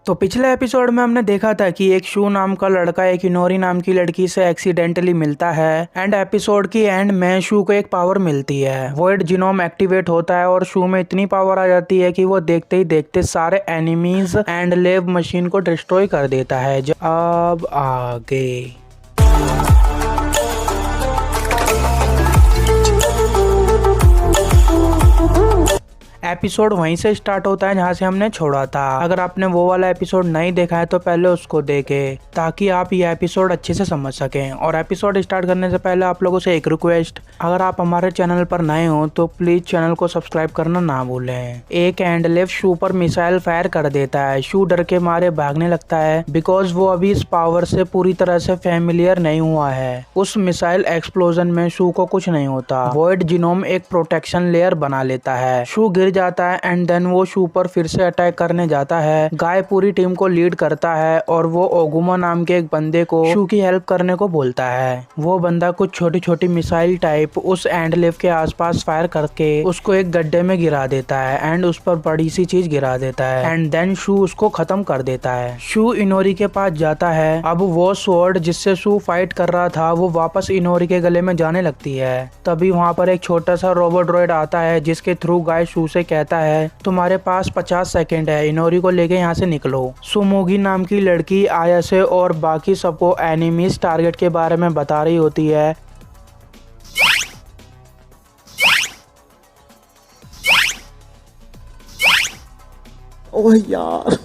तो पिछले एपिसोड में हमने देखा था कि एक शू नाम का लड़का एक इनोरी नाम की लड़की से एक्सीडेंटली मिलता है एंड एपिसोड की एंड में शू को एक पावर मिलती है। वॉइड जीनोम एक्टिवेट होता है और शू में इतनी पावर आ जाती है कि वो देखते ही देखते सारे एनिमीज एंड लेव मशीन को डिस्ट्रॉय कर देता है। अब आगे एपिसोड वहीं से स्टार्ट होता है जहां से हमने छोड़ा था। अगर आपने वो वाला एपिसोड नहीं देखा है तो पहले उसको देखे ताकि आप ये एपिसोड अच्छे से समझ सकें। और एपिसोड स्टार्ट करने से पहले आप लोगों से एक रिक्वेस्ट, अगर आप हमारे चैनल पर नए हो तो प्लीज चैनल को सब्सक्राइब करना ना भूलें। एक एंडलेव शू पर मिसाइल फायर कर देता है। शू डर के मारे भागने लगता है बिकॉज वो अभी इस पावर से पूरी तरह से फेमिलियर नहीं हुआ है। उस मिसाइल एक्सप्लोजन में शू को कुछ नहीं होता। वॉइड जीनोम एक प्रोटेक्शन लेयर बना लेता है। शू गिर जाता है एंड देन वो शू पर फिर से अटैक करने जाता है। गाय पूरी टीम को लीड करता है और वो ओगुमा नाम के एक बंदे को शू की हेल्प करने को बोलता है। वो बंदा कुछ छोटी छोटी मिसाइल टाइप उस एंडलेव के आसपास फायर करके उसको एक गड्ढे में गिरा देता है एंड उस पर बड़ी सी चीज गिरा देता है एंड देन शू उसको खत्म कर देता है। शू इनोरी के पास जाता है। अब वो स्वॉर्ड जिससे शू फाइट कर रहा था वो वापस इनोरी के गले में जाने लगती है। तभी वहाँ पर एक छोटा सा रोबोट ड्रॉइड आता है जिसके थ्रू गाय शू से कहता है तुम्हारे पास 50 सेकेंड है, इनोरी को लेके यहाँ से निकलो। सुमोगी नाम की लड़की आयासे और बाकी सबको एनिमीज टारगेट के बारे में बता रही होती है। ओह यार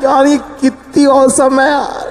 यार ये कितनी औसम है यार।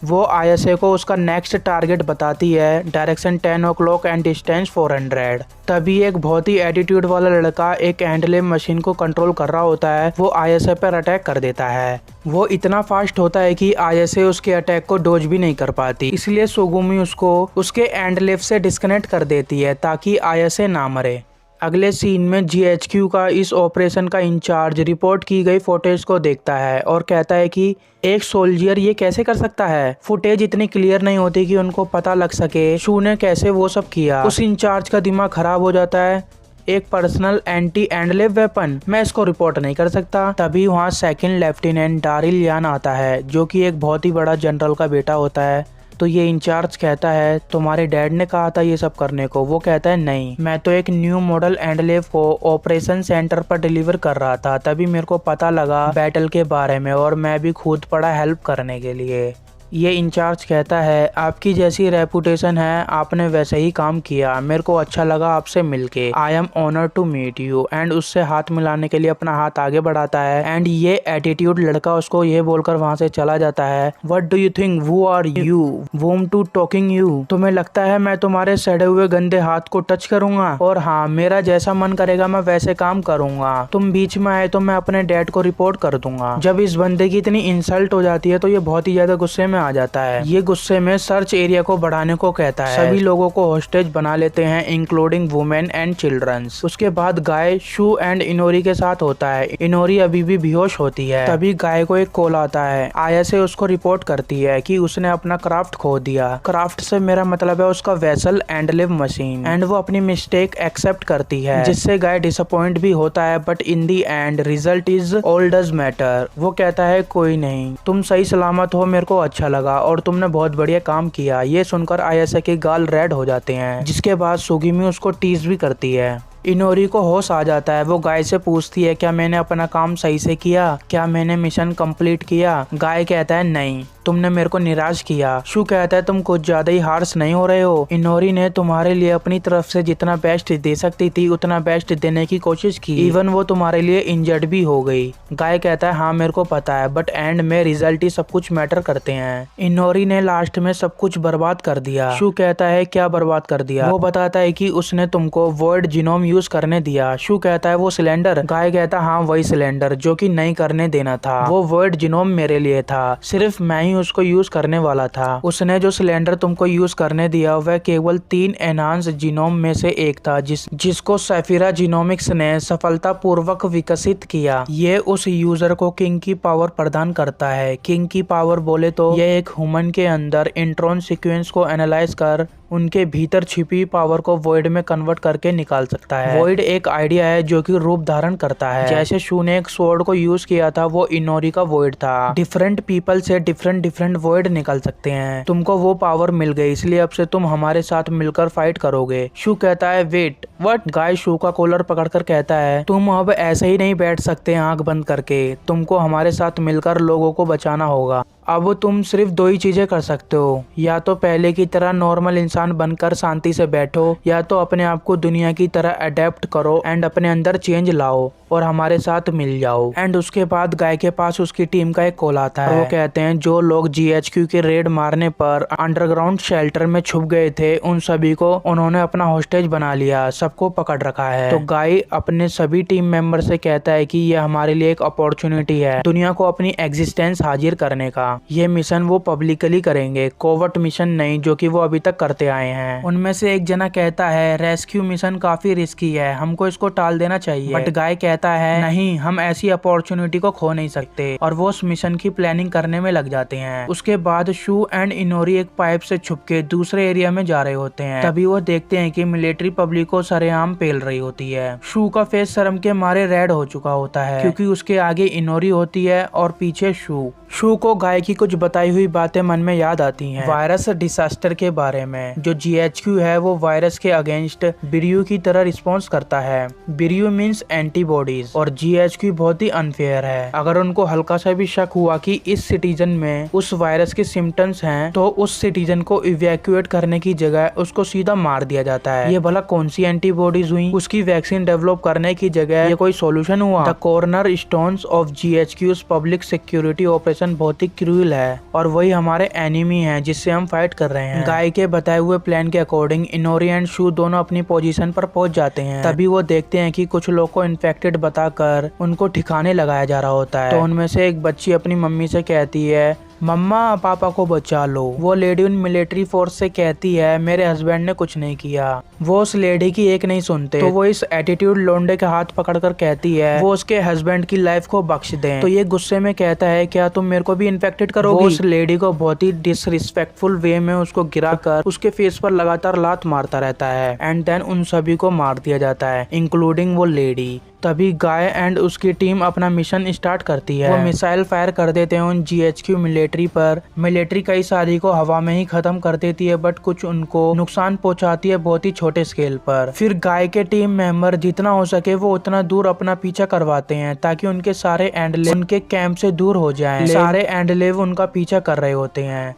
वो आयसे को उसका नेक्स्ट टारगेट बताती है, डायरेक्शन 10 o'clock एंड डिस्टेंस 400। तभी एक बहुत ही एटीट्यूड वाला लड़का एक एंडलेव मशीन को कंट्रोल कर रहा होता है। वो आयसे पर अटैक कर देता है। वो इतना फास्ट होता है कि आयसे उसके अटैक को डोज भी नहीं कर पाती, इसलिए सुगुमी उसको उसके एंडलेव से डिस्कनेक्ट कर देती है ताकि आयसे ना मरे। अगले सीन में GHQ का इस ऑपरेशन का इंचार्ज रिपोर्ट की गई फुटेज को देखता है और कहता है कि एक सोल्जियर ये कैसे कर सकता है। फुटेज इतनी क्लियर नहीं होती कि उनको पता लग सके शू ने कैसे वो सब किया। उस इंचार्ज का दिमाग खराब हो जाता है। एक पर्सनल एंटी एंडलेव वेपन, मैं इसको रिपोर्ट नहीं कर सकता। तभी वहाँ सेकंड लेफ्टिनेंट डारिल यान आता है जो कि एक बहुत ही बड़ा जनरल का बेटा होता है। तो ये इंचार्ज कहता है तुम्हारे डैड ने कहा था ये सब करने को। वो कहता है नहीं, मैं तो एक न्यू मॉडल एंडलेव को ऑपरेशन सेंटर पर डिलीवर कर रहा था, तभी मेरे को पता लगा बैटल के बारे में और मैं भी खुद पड़ा हेल्प करने के लिए। ये इंचार्ज कहता है आपकी जैसी रेपुटेशन है, आपने वैसे ही काम किया, मेरे को अच्छा लगा आपसे मिलके। I am honour to meet you. And उससे हाथ मिलाने के लिए अपना हाथ आगे बढ़ाता है एंड ये एटीट्यूड लड़का उसको ये बोलकर वहाँ से चला जाता है, what do you think who are you whom to talking you. तुम्हें लगता है मैं तुम्हारे सड़े हुए गंदे हाथ को टच करूंगा? और हाँ, मेरा जैसा मन करेगा मैं वैसे काम करूंगा। तुम बीच में आए तो मैं अपने डैड को रिपोर्ट कर दूंगा। जब इस बंदे की इतनी इंसल्ट हो जाती है तो ये बहुत ही ज्यादा गुस्से में आ जाता है। ये गुस्से में सर्च एरिया को बढ़ाने को कहता है। सभी लोगों को होस्टेज बना लेते हैं इंक्लूडिंग वुमेन एंड चिल्ड्रंस। उसके बाद गाय शू एंड इनोरी के साथ होता है। इनोरी अभी भी बेहोश होती है। तभी गाय को एक कॉल आता है। आया से उसको रिपोर्ट करती है कि उसने अपना क्राफ्ट खो दिया। क्राफ्ट से मेरा मतलब है उसका वेसल एंडलेव मशीन। एंड वो अपनी मिस्टेक एक्सेप्ट करती है जिससे गाय डिसअपॉइंट भी होता है but in the and result is all does matter. वो कहता है कोई नहीं, तुम सही सलामत हो, मेरे को अच्छा लगा और तुमने बहुत बढ़िया काम किया। ये सुनकर आयसे के गाल रेड हो जाते हैं जिसके बाद सुगिमी उसको टीज भी करती है। इनोरी को होश आ जाता है। वो गाय से पूछती है क्या मैंने अपना काम सही से किया, क्या मैंने मिशन कंप्लीट किया। गाय कहता है नहीं, तुमने मेरे को निराश किया। शू कहता है तुम कुछ ज्यादा ही हार्श नहीं हो रहे हो। इनोरी ने तुम्हारे लिए अपनी तरफ से जितना बेस्ट दे सकती थी उतना बेस्ट देने की कोशिश की, इवन वो तुम्हारे लिए इंजर्ड भी हो गई। गाय कहता है हाँ मेरे को पता है बट एंड में रिजल्ट ही सब कुछ मैटर करते हैं। इनोरी ने लास्ट में सब कुछ बर्बाद कर दिया। शू कहता है क्या बर्बाद कर दिया। वो बताता है कि उसने तुमको वॉइड जीनोम यूज करने दिया। शू कहता है वो सिलेंडर। गाय कहता है हाँ वही सिलेंडर जो कि नहीं करने देना था। वो वॉइड जीनोम मेरे लिए था, सिर्फ मैं ही उसको यूज करने वाला था। उसने जो सिलेंडर तुमको यूज करने दिया वह केवल 3 एनहांस जीनोम में से एक था जिसको सैफिरा जीनोमिक्स ने सफलतापूर्वक विकसित किया। ये उस यूजर को किंग की पावर प्रदान करता है। किंग की पावर बोले तो यह एक ह्यूमन के अंदर इंट्रॉन सीक्वेंस को एनालाइज कर उनके भीतर छिपी पावर को वॉइड में कन्वर्ट करके निकाल सकता है। वॉइड एक आइडिया है जो कि रूप धारण करता है। जैसे शू ने एक स्वॉर्ड को यूज किया था, वो इनोरी का वॉइड था। डिफरेंट पीपल से डिफरेंट वॉइड निकल सकते हैं। तुमको वो पावर मिल गई, इसलिए अब से तुम हमारे साथ मिलकर फाइट करोगे। शू कहता है वेट व्हाट। गाय शू का कॉलर पकड़कर कहता है तुम अब ऐसे ही नहीं बैठ सकते आंख बंद करके, तुमको हमारे साथ मिलकर लोगों को बचाना होगा। अब तुम सिर्फ दो ही चीजें कर सकते हो, या तो पहले की तरह नॉर्मल इंसान बनकर शांति से बैठो, या तो अपने आप को दुनिया की तरह अडेप्ट करो एंड अपने अंदर चेंज लाओ और हमारे साथ मिल जाओ। एंड उसके बाद गाय के पास उसकी टीम का एक कॉल आता है। वो कहते हैं जो लोग GHQ के रेड मारने पर अंडरग्राउंड शेल्टर में छुप गए थे, उन सभी को उन्होंने अपना हॉस्टेज बना लिया, सबको पकड़ रखा है। तो गाय अपने सभी टीम मेंबर से कहता है कि ये हमारे लिए एक अपॉर्चुनिटी है दुनिया को अपनी एग्जिस्टेंस हाजिर करने का। ये मिशन वो पब्लिकली करेंगे, कोवर्ट मिशन नहीं जो कि वो अभी तक करते आए हैं। उनमें से एक जना कहता है रेस्क्यू मिशन काफी रिस्की है, हमको इसको टाल देना चाहिए। बट गाय कहता है नहीं, हम ऐसी अपॉर्चुनिटी को खो नहीं सकते, और वो उस मिशन की प्लानिंग करने में लग जाते हैं। उसके बाद शू एंड इनोरी एक पाइप से छुप के दूसरे एरिया में जा रहे होते हैं। तभी वो देखते हैं कि मिलिट्री पब्लिक को सरेआम पेल रही होती है। शू का फेस शर्म के मारे रेड हो चुका होता है, क्योंकि उसके आगे इनोरी होती है और पीछे शू। शू को गाय की कुछ बताई हुई बातें मन में याद आती हैं। वायरस डिसास्टर के बारे में। जो GHQ है वो वायरस के अगेंस्ट बिरियू की तरह रिस्पॉन्स करता है। बिरियू मीन्स एंटीबॉडीज, और GHQ बहुत ही अनफेयर है। अगर उनको हल्का सा भी शक हुआ कि इस सिटीजन में उस वायरस के सिम्टम्स हैं, तो उस सिटीजन को इवैक्यूएट करने की जगह उसको सीधा मार दिया जाता है। ये भला कौन सी एंटीबॉडीज हुई? उसकी वैक्सीन डेवलप करने की जगह ये कोई सोल्यूशन हुआ? The corner stones of GHQ's public security operation बहुत ही क्रूएल है, और वही हमारे एनिमी है जिससे हम फाइट कर रहे हैं। गाय के बताए हुए प्लान के अकॉर्डिंग इनोरी एंड शू दोनों अपनी पोजीशन पर पहुंच जाते हैं। तभी वो देखते हैं कि कुछ लोग को इन्फेक्टेड बताकर उनको ठिकाने लगाया जा रहा होता है। तो उनमें से एक बच्ची अपनी मम्मी से कहती है मम्मा पापा को बचा लो। वो लेडी उन मिलिट्री फोर्स से कहती है मेरे हस्बैंड ने कुछ नहीं किया। वो उस लेडी की एक नहीं सुनते, तो वो इस एटीट्यूड लोंडे के हाथ पकड़कर कहती है वो उसके हस्बैंड की लाइफ को बख्श दें। तो ये गुस्से में कहता है क्या तुम मेरे को भी इन्फेक्टेड करोगी? वो उस लेडी को बहुत ही डिसरिस्पेक्टफुल वे में उसको गिराकर उसके फेस पर लगातार लात मारता रहता है, एंड देन उन सभी को मार दिया जाता है, इंक्लूडिंग वो लेडी। तभी गाय एंड उसकी टीम अपना मिशन स्टार्ट करती है। वो मिसाइल फायर कर देते हैं उन GHQ मिलिट्री पर। मिलिट्री कई सारी को हवा में ही खत्म कर देती है, बट कुछ उनको नुकसान पहुंचाती है बहुत ही छोटे स्केल पर। फिर गाय के टीम मेंबर जितना हो सके वो उतना दूर अपना पीछा करवाते हैं, ताकि उनके सारे एंडलेव उनके कैंप से दूर हो जाएं। सारे एंडलेव उनका पीछा कर रहे होते हैं।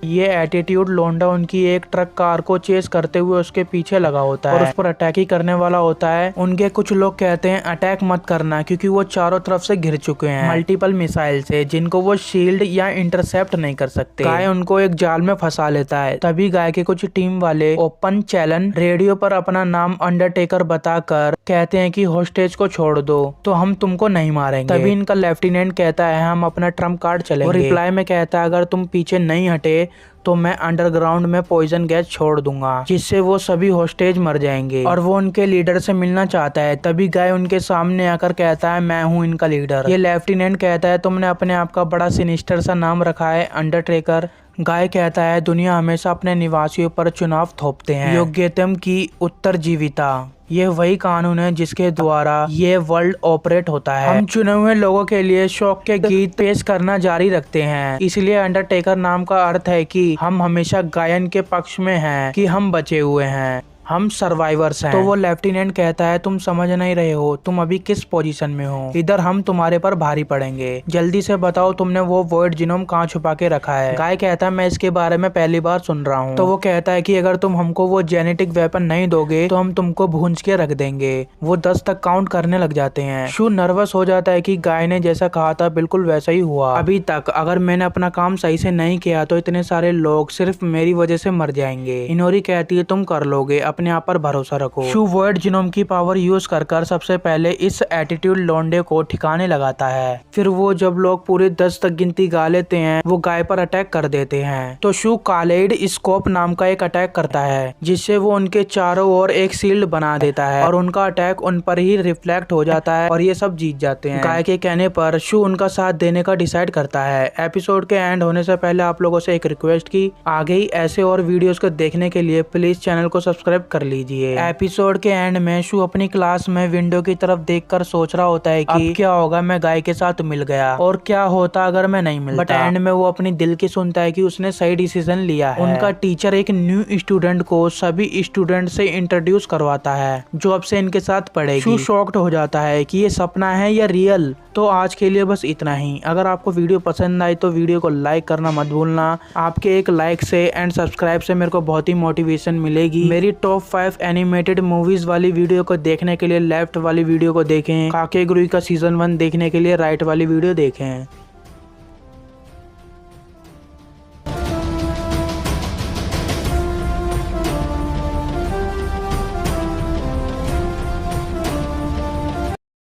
ये एटीट्यूड लोंडा उनकी एक ट्रक कार को चेस करते हुए उसके पीछे लगा होता है और उस पर अटैक ही करने वाला होता है। उनके कुछ लोग कहते हैं अटैक मत करना, क्योंकि वो चारों तरफ से घिर चुके हैं मल्टीपल मिसाइल से, जिनको वो शील्ड या इंटरसेप्ट नहीं कर सकते। गाय उनको एक जाल में फंसा लेता है। तभी गाय के कुछ टीम वाले ओपन चैलेंज रेडियो पर अपना नाम अंडरटेकर बताकर कहते हैं कि होस्टेज को छोड़ दो तो हम तुमको नहीं मारेंगे। तभी इनका लेफ्टिनेंट कहता है हम अपना ट्रम्प कार्ड चलेंगे। वो रिप्लाई में कहता है अगर तुम पीछे नहीं हटे तो मैं अंडरग्राउंड में पॉइजन गैस छोड़ दूंगा, जिससे वो सभी होस्टेज मर जाएंगे। और वो उनके लीडर से मिलना चाहता है। तभी गाय उनके सामने आकर कहता है मैं हूँ इनका लीडर। ये लेफ्टिनेंट कहता है तुमने अपने आप का बड़ा सिनिस्टर सा नाम रखा है अंडरटेकर। गाय कहता है दुनिया हमेशा अपने निवासियों पर चुनाव थोपते हैं, योग्यतम की उत्तरजीविता। ये वही कानून है जिसके द्वारा ये वर्ल्ड ऑपरेट होता है। हम चुने हुए लोगों के लिए शौक के गीत पेश करना जारी रखते हैं। इसलिए अंडरटेकर नाम का अर्थ है कि हम हमेशा गायन के पक्ष में हैं, कि हम बचे हुए हैं, हम सर्वाइवर्स हैं। तो वो लेफ्टिनेंट कहता है तुम समझ नहीं रहे हो, तुम अभी किस पोजीशन में हो, इधर हम तुम्हारे पर भारी पड़ेंगे। जल्दी से बताओ तुमने वो वॉइड जीनोम कहाँ छुपा के रखा है। गाय कहता है मैं इसके बारे में पहली बार सुन रहा हूँ। तो वो कहता है कि अगर तुम हमको वो जेनेटिक वेपन नहीं दोगे तो हम तुमको भूंज के रख देंगे। वो 10 तक काउंट करने लग जाते हैं। शू नर्वस हो जाता है कि गाय ने जैसा कहा था बिल्कुल वैसा ही हुआ। अभी तक अगर मैंने अपना काम सही से नहीं किया तो इतने सारे लोग सिर्फ मेरी वजह से मर जाएंगे। इनोरी कहती है तुम कर लोगे, अपने आप पर भरोसा रखो। शू वॉइड जीनोम की पावर यूज कर सबसे पहले इस एटीट्यूड लौंडे को ठिकाने लगाता है। फिर वो जब लोग पूरे 10 तक गिनती गा लेते हैं वो गाय पर अटैक कर देते हैं। तो शू कालेड स्कोप नाम का एक अटैक करता है जिससे वो उनके चारों ओर एक शील्ड बना देता है और उनका अटैक उन पर ही रिफ्लेक्ट हो जाता है और ये सब जीत जाते हैं। गाय के कहने पर शू उनका साथ देने का डिसाइड करता है। एपिसोड के एंड होने से पहले आप लोगों से एक रिक्वेस्ट की, आगे ही ऐसे और वीडियोस को देखने के लिए प्लीज चैनल को सब्सक्राइब कर लीजिए। एपिसोड के एंड में शू अपनी क्लास में विंडो की तरफ देखकर सोच रहा होता है कि अब क्या होगा, मैं गाय के साथ मिल गया और क्या होता अगर मैं नहीं मिलता। बट एंड में वो अपनी दिल की सुनता है कि उसने सही डिसीजन लिया है। उनका टीचर एक न्यू स्टूडेंट को सभी स्टूडेंट से इंट्रोड्यूस करवाता है जो अब से इनके साथ पढ़ेगी। शू शॉक्ड हो जाता है कि ये सपना है या रियल। तो आज के लिए बस इतना ही। अगर आपको वीडियो पसंद आई तो वीडियो को लाइक करना मत भूलना। आपके एक लाइक से एंड सब्सक्राइब से मेरे को बहुत ही मोटिवेशन मिलेगी। मेरी टॉप 5 एनिमेटेड मूवीज वाली वीडियो को देखने के लिए लेफ्ट वाली वीडियो को देखें। काके गुरुई का सीजन 1 देखने के लिए राइट वाली वीडियो देखें।